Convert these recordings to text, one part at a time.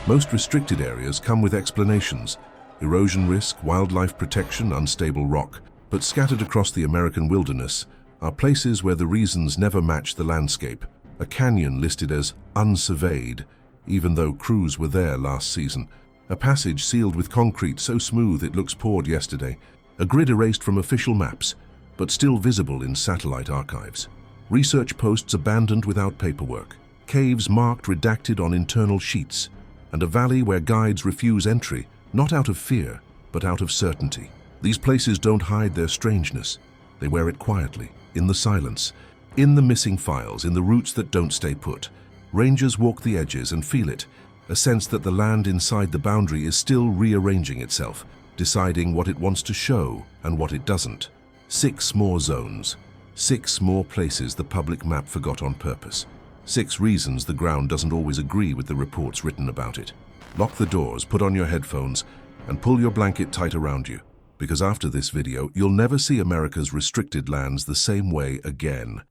Most restricted areas come with explanations: erosion risk, wildlife protection, unstable rock. But scattered across the American wilderness are places where the reasons never match the landscape. A canyon listed as unsurveyed, even though crews were there last season. A passage sealed with concrete so smooth it looks poured yesterday. A grid erased from official maps, but still visible in satellite archives. Research posts abandoned without paperwork. Caves marked redacted on internal sheets. And a valley where guides refuse entry, not out of fear, but out of certainty. These places don't hide their strangeness. They wear it quietly, in the silence, in the missing files, in the routes that don't stay put. Rangers walk the edges and feel it, a sense that the land inside the boundary is still rearranging itself, deciding what it wants to show and what it doesn't. 6 more zones, 6 more places the public map forgot on purpose. 6 reasons the ground doesn't always agree with the reports written about it. Lock the doors, put on your headphones, and pull your blanket tight around you, because after this video, you'll never see America's restricted lands the same way again.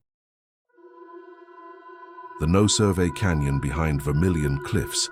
The no-survey canyon behind Vermilion Cliffs.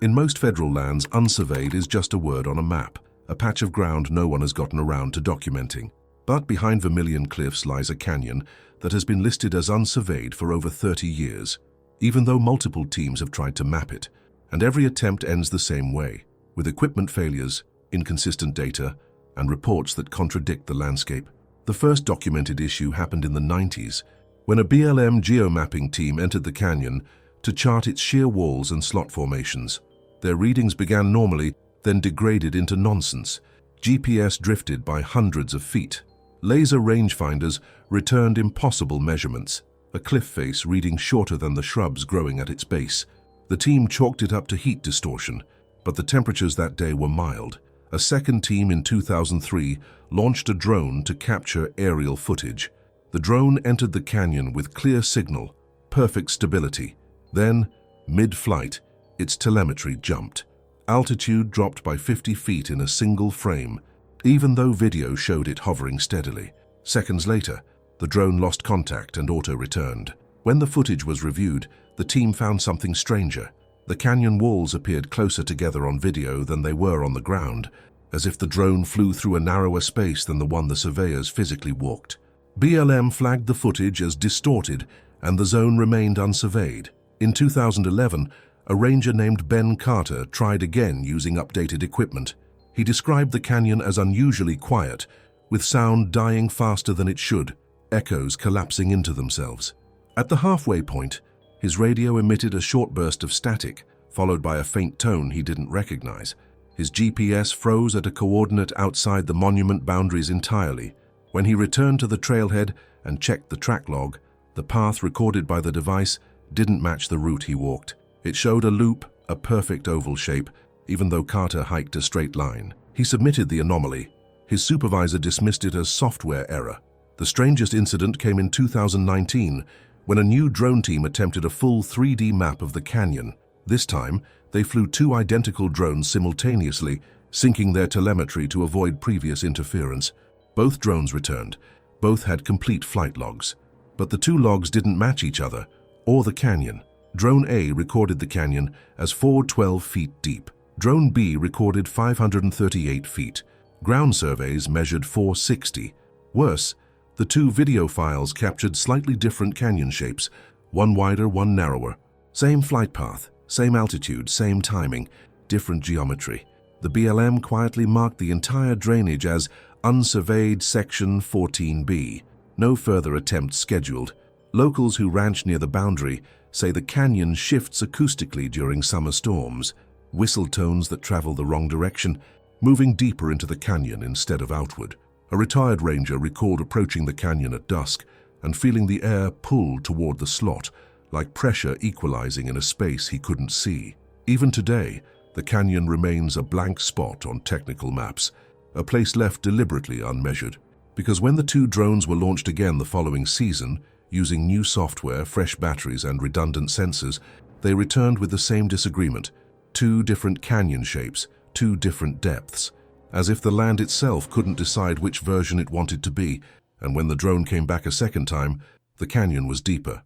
In most federal lands, unsurveyed is just a word on a map, a patch of ground no one has gotten around to documenting. But behind Vermilion Cliffs lies a canyon that has been listed as unsurveyed for over 30 years, even though multiple teams have tried to map it, and every attempt ends the same way, with equipment failures, inconsistent data, and reports that contradict the landscape. The first documented issue happened in the 90s, when a BLM geomapping team entered the canyon to chart its sheer walls and slot formations. Their readings began normally, then degraded into nonsense. GPS drifted by hundreds of feet. Laser rangefinders returned impossible measurements, a cliff face reading shorter than the shrubs growing at its base. The team chalked it up to heat distortion, but the temperatures that day were mild. A second team in 2003 launched a drone to capture aerial footage. The drone entered the canyon with clear signal, perfect stability. Then, mid-flight, its telemetry jumped. Altitude dropped by 50 feet in a single frame, even though video showed it hovering steadily. Seconds later, the drone lost contact and auto-returned. When the footage was reviewed, the team found something stranger. The canyon walls appeared closer together on video than they were on the ground, as if the drone flew through a narrower space than the one the surveyors physically walked. BLM flagged the footage as distorted, and the zone remained unsurveyed. In 2011, a ranger named Ben Carter tried again using updated equipment. He described the canyon as unusually quiet, with sound dying faster than it should, echoes collapsing into themselves. At the halfway point, his radio emitted a short burst of static, followed by a faint tone he didn't recognize. His GPS froze at a coordinate outside the monument boundaries entirely. When he returned to the trailhead and checked the track log, the path recorded by the device didn't match the route he walked. It showed a loop, a perfect oval shape, even though Carter hiked a straight line. He submitted the anomaly. His supervisor dismissed it as software error. The strangest incident came in 2019, when a new drone team attempted a full 3D map of the canyon. This time, they flew 2 identical drones simultaneously, syncing their telemetry to avoid previous interference. Both drones returned. Both had complete flight logs. But the 2 logs didn't match each other, or the canyon. Drone A recorded the canyon as 412 feet deep. Drone B recorded 538 feet. Ground surveys measured 460. Worse, the 2 video files captured slightly different canyon shapes, one wider, one narrower. Same flight path, same altitude, same timing, different geometry. The BLM quietly marked the entire drainage as Unsurveyed Section 14B. No further attempts scheduled. Locals who ranch near the boundary say the canyon shifts acoustically during summer storms, whistle tones that travel the wrong direction, moving deeper into the canyon instead of outward. A retired ranger recalled approaching the canyon at dusk and feeling the air pull toward the slot, like pressure equalizing in a space he couldn't see. Even today, the canyon remains a blank spot on technical maps, a place left deliberately unmeasured. Because when the 2 drones were launched again the following season, using new software, fresh batteries, and redundant sensors, they returned with the same disagreement: 2 different canyon shapes, 2 different depths, as if the land itself couldn't decide which version it wanted to be, and when the drone came back a second time, the canyon was deeper.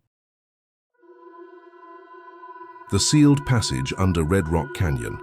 The sealed passage under Red Rock Canyon.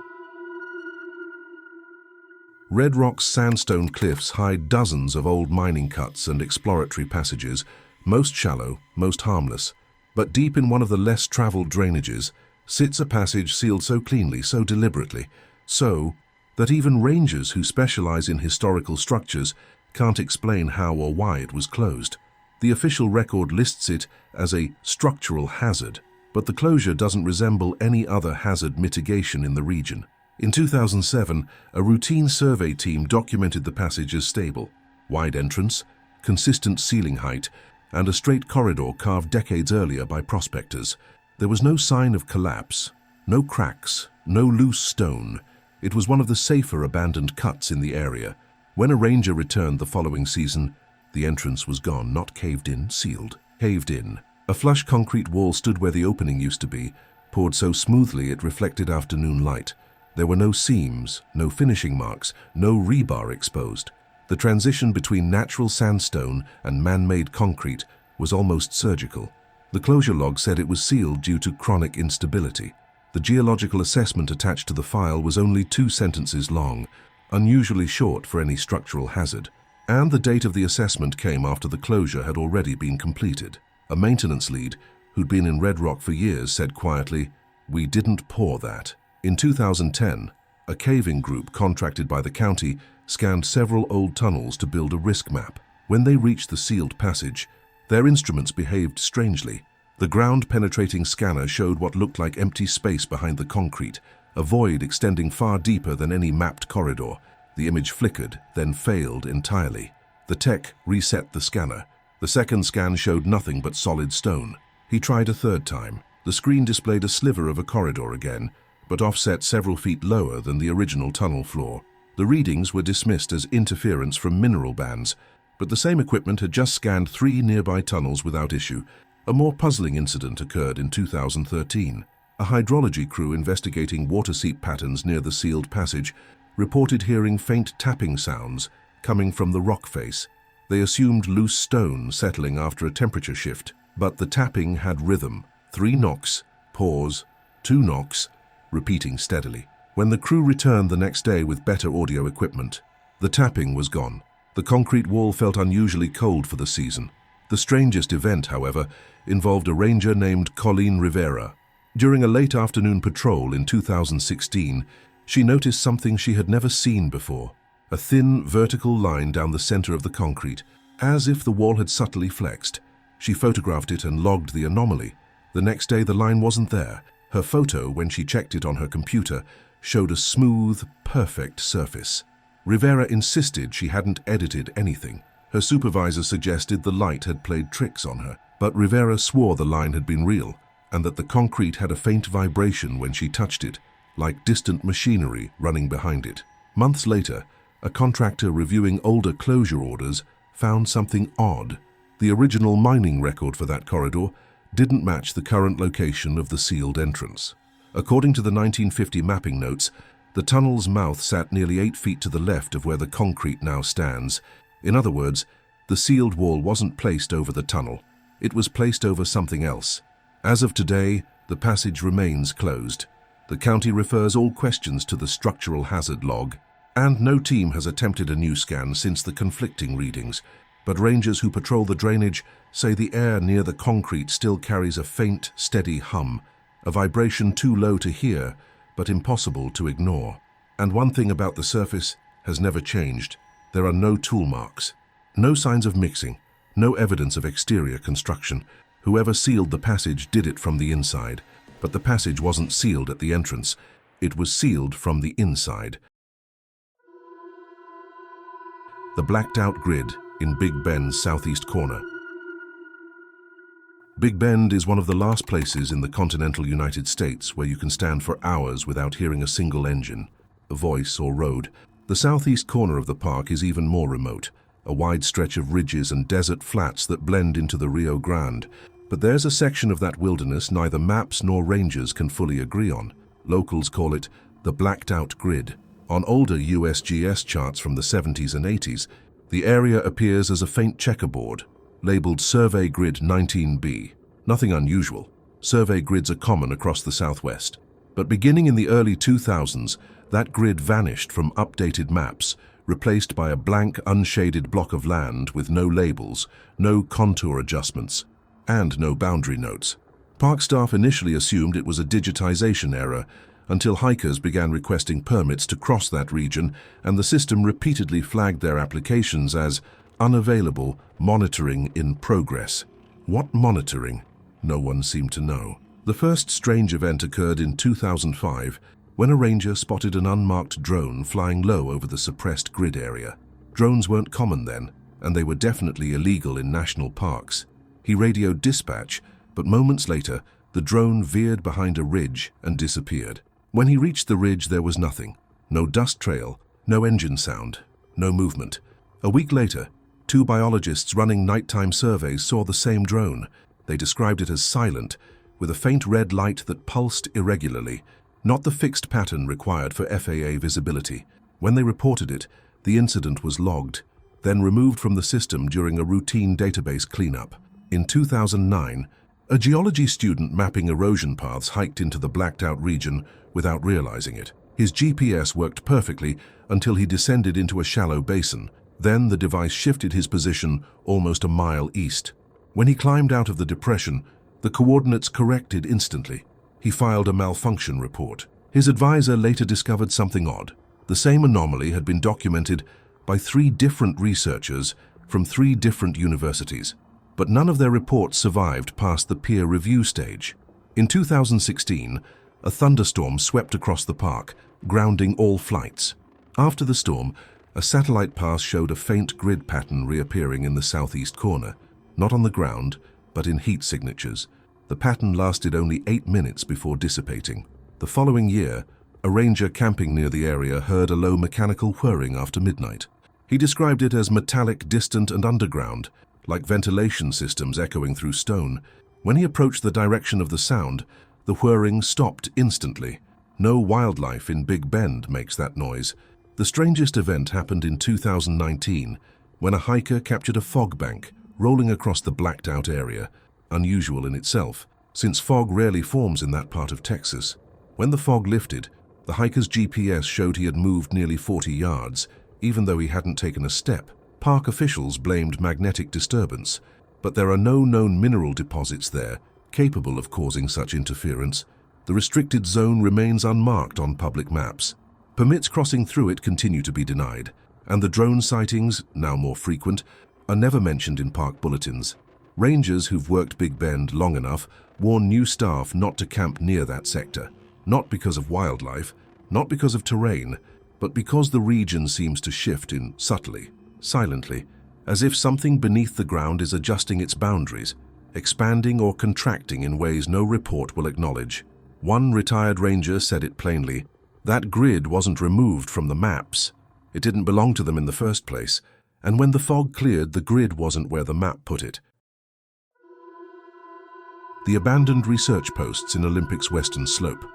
Red Rock's sandstone cliffs hide dozens of old mining cuts and exploratory passages, most shallow, most harmless. But deep in one of the less traveled drainages sits a passage sealed so cleanly, so deliberately, so that even rangers who specialize in historical structures can't explain how or why it was closed. The official record lists it as a structural hazard, but the closure doesn't resemble any other hazard mitigation in the region. In 2007, a routine survey team documented the passage as stable. Wide entrance, consistent ceiling height, and a straight corridor carved decades earlier by prospectors. There was no sign of collapse, no cracks, no loose stone. It was one of the safer abandoned cuts in the area. When a ranger returned the following season, the entrance was gone, not caved in, sealed. Caved in. A flush concrete wall stood where the opening used to be, poured so smoothly it reflected afternoon light. There were no seams, no finishing marks, no rebar exposed. The transition between natural sandstone and man-made concrete was almost surgical. The closure log said it was sealed due to chronic instability. The geological assessment attached to the file was only 2 sentences long, unusually short for any structural hazard. And the date of the assessment came after the closure had already been completed. A maintenance lead, who'd been in Red Rock for years, said quietly, "We didn't pour that." In 2010, a caving group contracted by the county scanned several old tunnels to build a risk map. When they reached the sealed passage, their instruments behaved strangely. The ground-penetrating scanner showed what looked like empty space behind the concrete, a void extending far deeper than any mapped corridor. The image flickered, then failed entirely. The tech reset the scanner. The second scan showed nothing but solid stone. He tried a third time. The screen displayed a sliver of a corridor again, but offset several feet lower than the original tunnel floor. The readings were dismissed as interference from mineral bands, but the same equipment had just scanned 3 nearby tunnels without issue. A more puzzling incident occurred in 2013. A hydrology crew investigating water seep patterns near the sealed passage reported hearing faint tapping sounds coming from the rock face. They assumed loose stone settling after a temperature shift, but the tapping had rhythm. 3 knocks, pause, 2 knocks, repeating steadily. When the crew returned the next day with better audio equipment, the tapping was gone. The concrete wall felt unusually cold for the season. The strangest event, however, involved a ranger named Colleen Rivera. During a late afternoon patrol in 2016, she noticed something she had never seen before. A thin, vertical line down the center of the concrete, as if the wall had subtly flexed. She photographed it and logged the anomaly. The next day the line wasn't there. Her photo, when she checked it on her computer, showed a smooth, perfect surface. Rivera insisted she hadn't edited anything. Her supervisor suggested the light had played tricks on her, but Rivera swore the line had been real, and that the concrete had a faint vibration when she touched it, like distant machinery running behind it. Months later, a contractor reviewing older closure orders found something odd. The original mining record for that corridor didn't match the current location of the sealed entrance. According to the 1950 mapping notes, the tunnel's mouth sat nearly 8 feet to the left of where the concrete now stands. In other words, the sealed wall wasn't placed over the tunnel. It was placed over something else. As of today, the passage remains closed. The county refers all questions to the structural hazard log, and no team has attempted a new scan since the conflicting readings. But rangers who patrol the drainage say the air near the concrete still carries a faint, steady hum, a vibration too low to hear, but impossible to ignore. And one thing about the surface has never changed. There are no tool marks, no signs of mixing, no evidence of exterior construction. Whoever sealed the passage did it from the inside, but the passage wasn't sealed at the entrance. It was sealed from the inside. The blacked-out grid in Big Bend's southeast corner. Big Bend is one of the last places in the continental United States where you can stand for hours without hearing a single engine, a voice or road. The southeast corner of the park is even more remote, a wide stretch of ridges and desert flats that blend into the Rio Grande. But there's a section of that wilderness neither maps nor rangers can fully agree on. Locals call it the blacked-out grid. On older USGS charts from the 70s and 80s, the area appears as a faint checkerboard, labeled Survey Grid 19B. Nothing unusual, Survey grids are common across the southwest. But beginning in the early 2000s, that grid vanished from updated maps, replaced by a blank, unshaded block of land with no labels, no contour adjustments, and no boundary notes. Park staff initially assumed it was a digitization error, until hikers began requesting permits to cross that region, and the system repeatedly flagged their applications as unavailable, monitoring in progress. What monitoring? No one seemed to know. The first strange event occurred in 2005, when a ranger spotted an unmarked drone flying low over the suppressed grid area. Drones weren't common then, and they were definitely illegal in national parks. He radioed dispatch, but moments later, the drone veered behind a ridge and disappeared. When he reached the ridge, there was nothing. No dust trail, no engine sound, no movement. A week later, 2 biologists running nighttime surveys saw the same drone. They described it as silent, with a faint red light that pulsed irregularly, not the fixed pattern required for FAA visibility. When they reported it, the incident was logged, then removed from the system during a routine database cleanup. In 2009, a geology student mapping erosion paths hiked into the blacked-out region without realizing it. His GPS worked perfectly until he descended into a shallow basin. Then the device shifted his position almost a mile east. When he climbed out of the depression, the coordinates corrected instantly. He filed a malfunction report. His advisor later discovered something odd. The same anomaly had been documented by 3 different researchers from 3 different universities, but none of their reports survived past the peer review stage. In 2016, a thunderstorm swept across the park, grounding all flights. After the storm, a satellite pass showed a faint grid pattern reappearing in the southeast corner, not on the ground, but in heat signatures. The pattern lasted only 8 minutes before dissipating. The following year, a ranger camping near the area heard a low mechanical whirring after midnight. He described it as metallic, distant, and underground, like ventilation systems echoing through stone. When he approached the direction of the sound, the whirring stopped instantly. No wildlife in Big Bend makes that noise. The strangest event happened in 2019, when a hiker captured a fog bank rolling across the blacked-out area, unusual in itself, since fog rarely forms in that part of Texas. When the fog lifted, the hiker's GPS showed he had moved nearly 40 yards, even though he hadn't taken a step. Park officials blamed magnetic disturbance, but there are no known mineral deposits there capable of causing such interference. The restricted zone remains unmarked on public maps. Permits crossing through it continue to be denied, and the drone sightings, now more frequent, are never mentioned in park bulletins. Rangers who've worked Big Bend long enough warn new staff not to camp near that sector, not because of wildlife, not because of terrain, but because the region seems to shift in subtly, silently, as if something beneath the ground is adjusting its boundaries, expanding or contracting in ways no report will acknowledge. One retired ranger said it plainly: that grid wasn't removed from the maps. It didn't belong to them in the first place, and when the fog cleared, the grid wasn't where the map put it. The abandoned research posts in Olympic's Western Slope.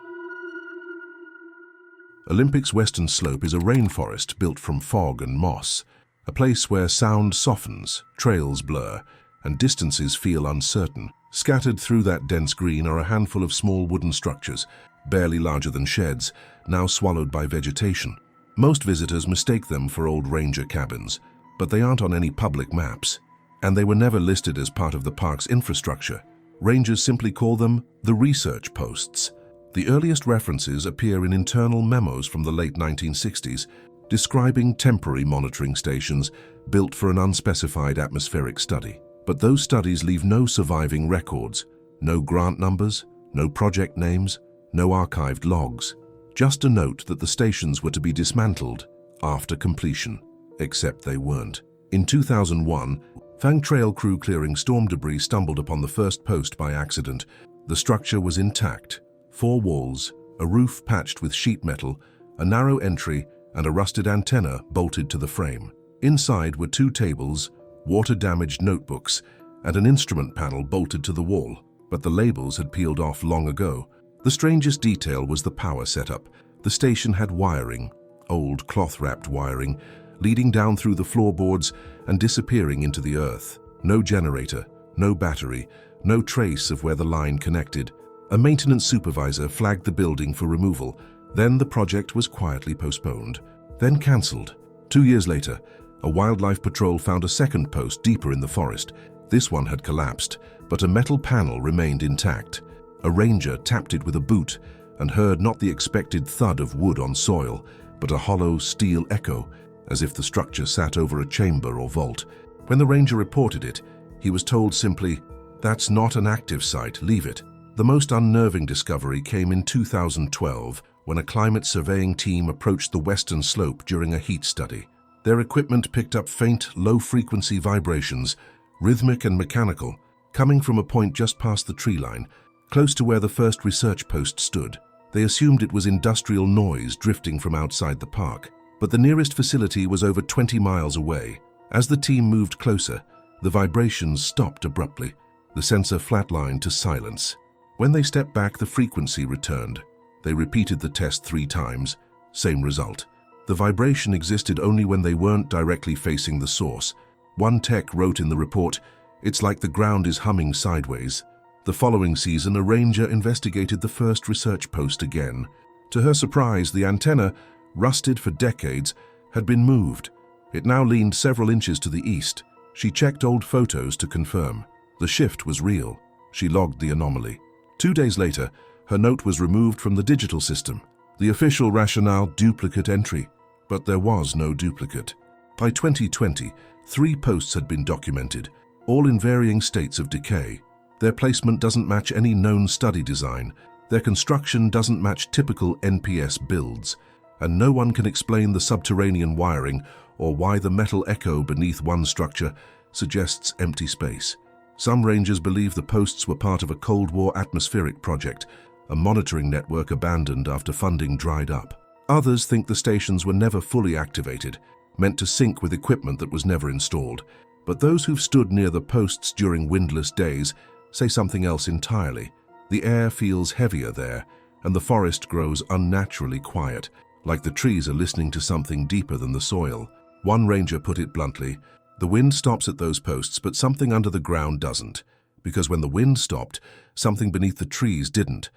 Olympic's Western Slope is a rainforest built from fog and moss, a place where sound softens, trails blur, and distances feel uncertain. Scattered through that dense green are a handful of small wooden structures, barely larger than sheds, now swallowed by vegetation. Most visitors mistake them for old ranger cabins, but they aren't on any public maps, and they were never listed as part of the park's infrastructure. Rangers simply call them the research posts. The earliest references appear in internal memos from the late 1960s, describing temporary monitoring stations built for an unspecified atmospheric study. But those studies leave no surviving records, no grant numbers, no project names, no archived logs. Just a note that the stations were to be dismantled after completion, except they weren't. In 2001, Fang Trail crew clearing storm debris stumbled upon the first post by accident. The structure was intact: 4 walls, a roof patched with sheet metal, a narrow entry, and a rusted antenna bolted to the frame. Inside were 2 tables, water-damaged notebooks, and an instrument panel bolted to the wall, but the labels had peeled off long ago. The strangest detail was the power setup. The station had wiring, old cloth-wrapped wiring, leading down through the floorboards and disappearing into the earth. No generator, no battery, No trace of where the line connected. A maintenance supervisor flagged the building for removal. Then the project was quietly postponed, then cancelled. 2 years later, a wildlife patrol found a second post deeper in the forest. This one had collapsed, but a metal panel remained intact. A ranger tapped it with a boot and heard not the expected thud of wood on soil, but a hollow steel echo, as if the structure sat over a chamber or vault. When the ranger reported it, he was told simply, "That's not an active site, leave it." The most unnerving discovery came in 2012, when a climate surveying team approached the western slope during a heat study. Their equipment picked up faint, low-frequency vibrations, rhythmic and mechanical, coming from a point just past the tree line, close to where the first research post stood. They assumed it was industrial noise drifting from outside the park, but the nearest facility was over 20 miles away. As the team moved closer, the vibrations stopped abruptly. The sensor flatlined to silence. When they stepped back, the frequency returned. They repeated the test 3 times. Same result. The vibration existed only when they weren't directly facing the source. One tech wrote in the report, "It's like the ground is humming sideways." The following season, a ranger investigated the first research post again. To her surprise, the antenna, rusted for decades, had been moved. It now leaned several inches to the east. She checked old photos to confirm. The shift was real. She logged the anomaly. 2 days later, her note was removed from the digital system. The official rationale, duplicate entry. But there was no duplicate. By 2020, 3 posts had been documented, all in varying states of decay. Their placement doesn't match any known study design. Their construction doesn't match typical NPS builds. And no one can explain the subterranean wiring or why the metal echo beneath one structure suggests empty space. Some rangers believe the posts were part of a Cold War atmospheric project, a monitoring network abandoned after funding dried up. Others think the stations were never fully activated, meant to sync with equipment that was never installed. But those who've stood near the posts during windless days say something else entirely. The air feels heavier there, and the forest grows unnaturally quiet, like the trees are listening to something deeper than the soil. One ranger put it bluntly, "The wind stops at those posts, but something under the ground doesn't. Because when the wind stopped, something beneath the trees didn't."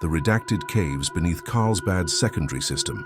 The redacted caves beneath Carlsbad's secondary system.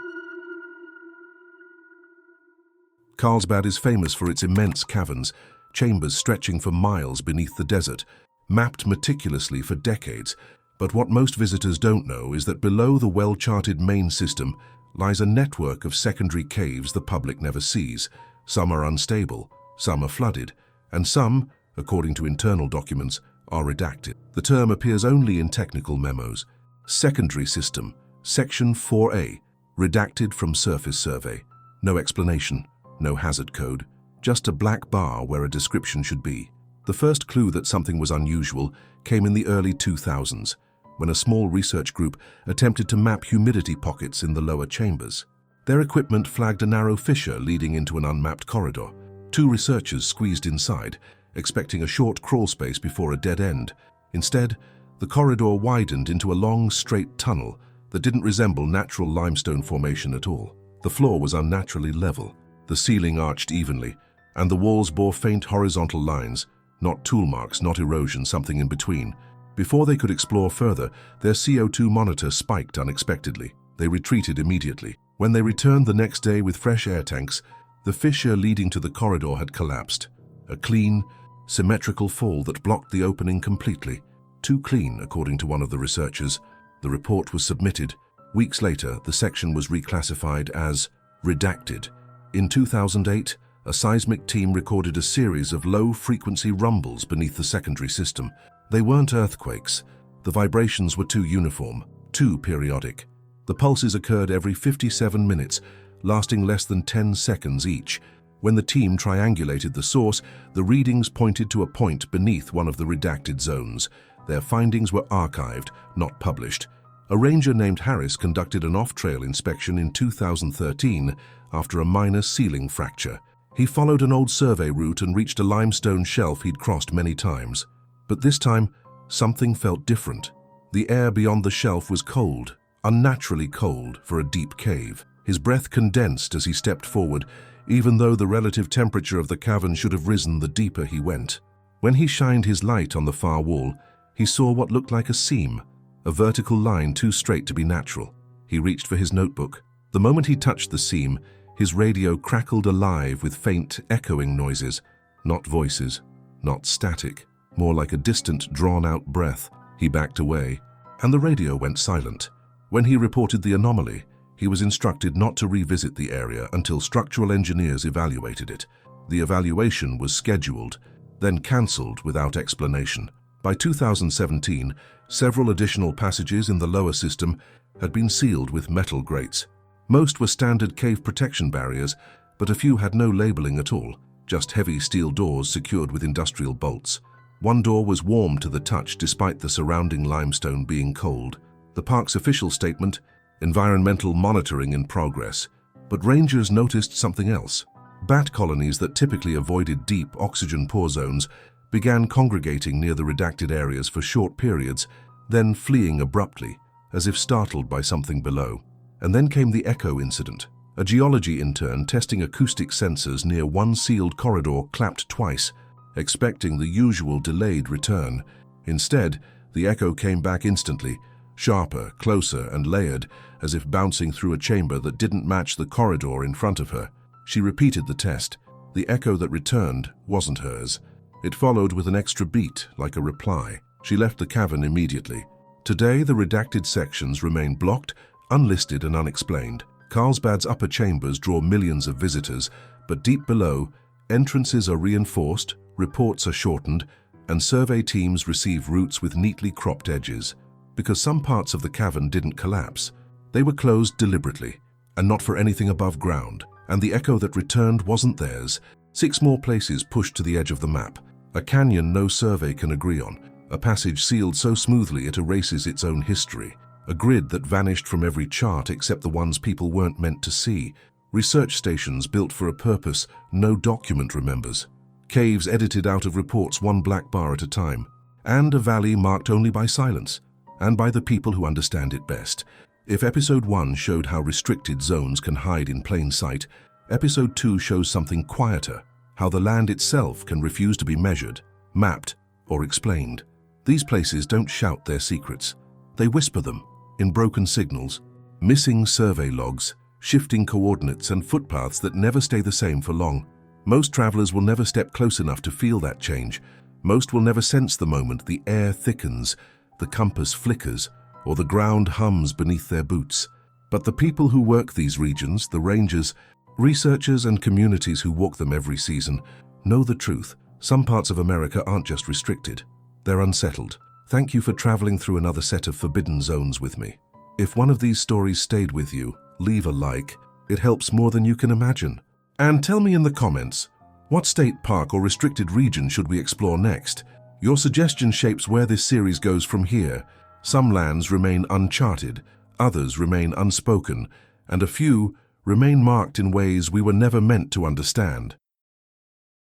Carlsbad is famous for its immense caverns, chambers stretching for miles beneath the desert, mapped meticulously for decades. But what most visitors don't know is that below the well-charted main system lies a network of secondary caves the public never sees. Some are unstable, some are flooded, and some, according to internal documents, are redacted. The term appears only in technical memos. Secondary system, Section 4A, redacted from surface survey. No explanation, no hazard code, just a black bar where a description should be. The first clue that something was unusual came in the early 2000s, when a small research group attempted to map humidity pockets in the lower chambers. Their equipment flagged a narrow fissure leading into an unmapped corridor. 2 researchers squeezed inside, expecting a short crawl space before a dead end. Instead, the corridor widened into a long, straight tunnel that didn't resemble natural limestone formation at all. The floor was unnaturally level, the ceiling arched evenly, and the walls bore faint horizontal lines, not tool marks, not erosion, something in between. Before they could explore further, their CO2 monitor spiked unexpectedly. They retreated immediately. When they returned the next day with fresh air tanks, the fissure leading to the corridor had collapsed. A clean, symmetrical fall that blocked the opening completely. Too clean, according to one of the researchers. The report was submitted. Weeks later, the section was reclassified as redacted. In 2008, a seismic team recorded a series of low-frequency rumbles beneath the secondary system. They weren't earthquakes. The vibrations were too uniform, too periodic. The pulses occurred every 57 minutes, lasting less than 10 seconds each. When the team triangulated the source, the readings pointed to a point beneath one of the redacted zones. Their findings were archived, not published. A ranger named Harris conducted an off-trail inspection in 2013 after a minor ceiling fracture. He followed an old survey route and reached a limestone shelf he'd crossed many times. But this time, something felt different. The air beyond the shelf was cold, unnaturally cold for a deep cave. His breath condensed as he stepped forward, even though the relative temperature of the cavern should have risen the deeper he went. When he shined his light on the far wall, he saw what looked like a seam, a vertical line too straight to be natural. He reached for his notebook. The moment he touched the seam, his radio crackled alive with faint, echoing noises. Not voices, not static, more like a distant, drawn-out breath. He backed away, and the radio went silent. When he reported the anomaly, he was instructed not to revisit the area until structural engineers evaluated it. The evaluation was scheduled, then cancelled without explanation. By 2017, several additional passages in the lower system had been sealed with metal grates. Most were standard cave protection barriers, but a few had no labeling at all, just heavy steel doors secured with industrial bolts. One door was warm to the touch despite the surrounding limestone being cold. The park's official statement, environmental monitoring in progress, but rangers noticed something else. Bat colonies that typically avoided deep, oxygen-poor zones began congregating near the redacted areas for short periods, then fleeing abruptly, as if startled by something below. And then came the echo incident. A geology intern testing acoustic sensors near one sealed corridor clapped twice, expecting the usual delayed return. Instead, the echo came back instantly, sharper, closer, and layered, as if bouncing through a chamber that didn't match the corridor in front of her. She repeated the test. The echo that returned wasn't hers. It followed with an extra beat, like a reply. She left the cavern immediately. Today, the redacted sections remain blocked, unlisted, and unexplained. Carlsbad's upper chambers draw millions of visitors, but deep below, entrances are reinforced, reports are shortened, and survey teams receive routes with neatly cropped edges. Because some parts of the cavern didn't collapse, they were closed deliberately, and not for anything above ground. And the echo that returned wasn't theirs. 6 more places pushed to the edge of the map. A canyon no survey can agree on. A passage sealed so smoothly it erases its own history. A grid that vanished from every chart except the ones people weren't meant to see. Research stations built for a purpose no document remembers. Caves edited out of reports one black bar at a time. And a valley marked only by silence, and by the people who understand it best. If Episode 1 showed how restricted zones can hide in plain sight, Episode 2 shows something quieter, how the land itself can refuse to be measured, mapped, or explained. These places don't shout their secrets. They whisper them, in broken signals, missing survey logs, shifting coordinates, and footpaths that never stay the same for long. Most travelers will never step close enough to feel that change. Most will never sense the moment the air thickens, the compass flickers, or the ground hums beneath their boots. But the people who work these regions, the rangers, researchers, and communities who walk them every season, know the truth. Some parts of America aren't just restricted. They're unsettled. Thank you for traveling through another set of forbidden zones with me. If one of these stories stayed with you, leave a like. It helps more than you can imagine. And tell me in the comments, what state, park, or restricted region should we explore next? Your suggestion shapes where this series goes from here. Some lands remain uncharted, others remain unspoken, and a few remain marked in ways we were never meant to understand.